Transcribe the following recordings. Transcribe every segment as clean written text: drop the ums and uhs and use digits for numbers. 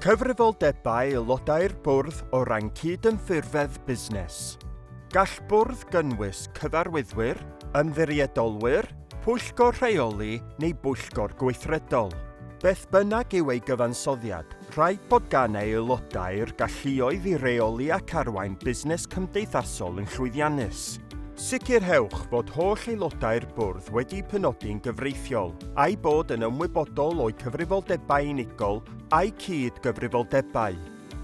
Cyfrifoldebau aelodau'r bwrdd o ran cydymffurfedd busnes. Gall bwrdd gynnwys cyfarwyddwyr, ymddiriedolwyr, pwyllgor rheoli neu bwyllgor gweithredol. Beth bynnag yw ei gyfansoddiad, rhaid bod gan ei aelodau'r galluoedd i reoli ac arwain busnes cymdeithasol yn llwyddiannus. Sicrhewch fod holl aelodau'r bwrdd wedi penodi'n gyfreithiol a'i bod yn ymwybodol o'i cyfrifoldebau unigol a'i cyd-gyfrifoldebau.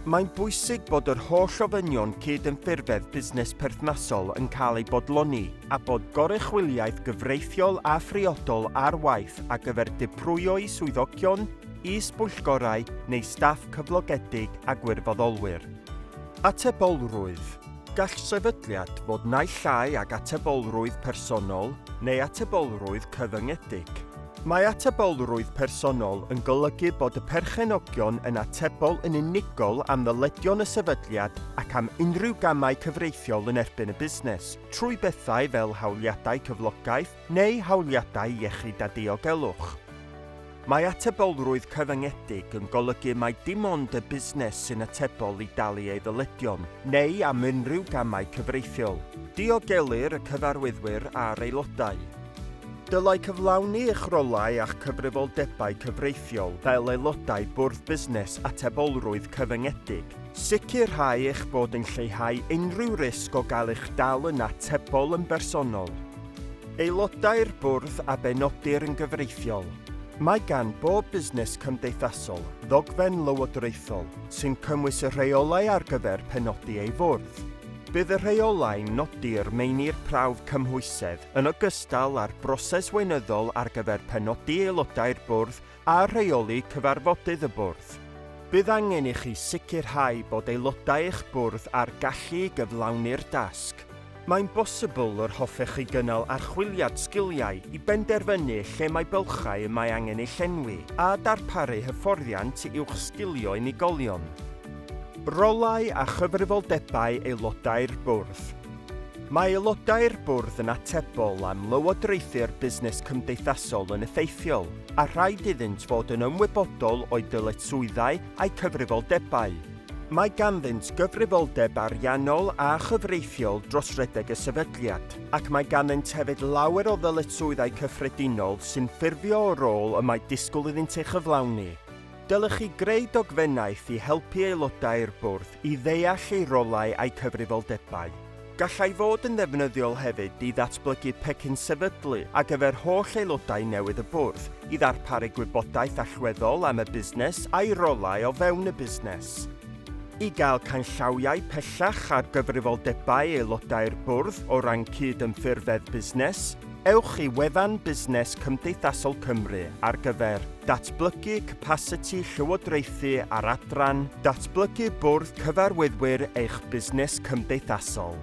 Mae'n bwysig bod yr holl ofynion cydymffurfedd busnes perthnasol yn cael ei bodloni a bod goruchwiliaeth gyfreithiol a phriodol ar waith ar gyfer diprwyo i swyddogion, is-bwyllgorau neu staff cyflogedig a gwirfoddolwyr. Atebolrwydd. Gall sefydliad fod naill llai ag atebolrwydd personol neu atebolrwydd cyfyngedig. Mae atebolrwydd personol yn golygu bod y perchenogion yn atebol yn unigol am ddyledion y sefydliad ac am unrhyw gamau cyfreithiol yn erbyn y busnes, trwy bethau fel hawliadau cyflogaeth neu hawliadau iechyd a diogelwch. Mae atebolrwydd cyfyngedig yn golygu mai dim ond y busnes sy'n atebol i dalu ei ddyledion, neu am unrhyw gamau cyfreithiol. Diogelir y cyfarwyddwyr a'r aelodau. Dylai cyflawni eich rolau a'ch cyfrifoldebau cyfreithiol fel aelodau bwrdd busnes atebolrwydd cyfyngedig. Sicrhau eich bod yn lleihau unrhyw risg o gael eich dal yn atebol yn bersonol. Aelodau'r bwrdd a benodir yn gyfreithiol. Mae gan bob busnes cymdeithasol ddogfen lywodraethol sy'n cynnwys y rheolau ar gyfer penodi ei fwrdd. Bydd y rheolau'n nodi'r meini'r prawf cymhwysedd yn ogystal â'r broses weinyddol ar gyfer penodi aelodau'r bwrdd a rheoli cyfarfodydd y bwrdd. Bydd angen i chi sicrhau bod aelodau eich bwrdd ar gallu i gyflawni'r dasg. Mae'n bosibl yr hoffech chi gynnal archwiliad sgiliau i benderfynu lle mae bylchau y mae angen ei llenwi a darparu hyfforddiant i'ch sgilio unigolion. Rolau a chyfrifoldebau aelodau'r bwrdd. Mae aelodau'r bwrdd yn atebol am lywodraethu'r busnes cymdeithasol yn effeithiol a rhaid iddynt fod yn ymwybodol o'i dyletswyddau a'i cyfrifoldebau. Mae ganddynt gyfrifoldeb ariannol a chyfreithiol dros redeg y sefydliad, ac mae ganddynt hefyd lawer o ddyletswyddau cyffredinol sy'n ffurfio o rôl y mae disgwyl iddynt ei chyflawni. Dylech chi greu dogfennaeth i helpu aelodau'r bwrdd i ddeall ei rolau a'i cyfrifoldebau. Gallai fod yn ddefnyddiol hefyd i ddatblygu pecyn sefydlu ar gyfer holl aelodau newydd y bwrdd i ddarparu gwybodaeth allweddol am y busnes a'i rolau o fewn y busnes. I gael canllawiau pellach ar gyfrifoldebau aelodau'r bwrdd o ran cydymffurfedd busnes, ewch i wefan Busnes Cymdeithasol Cymru ar gyfer datblygu capasiti llywodraethu ar adran datblygu bwrdd cyfarwyddwyr eich busnes cymdeithasol.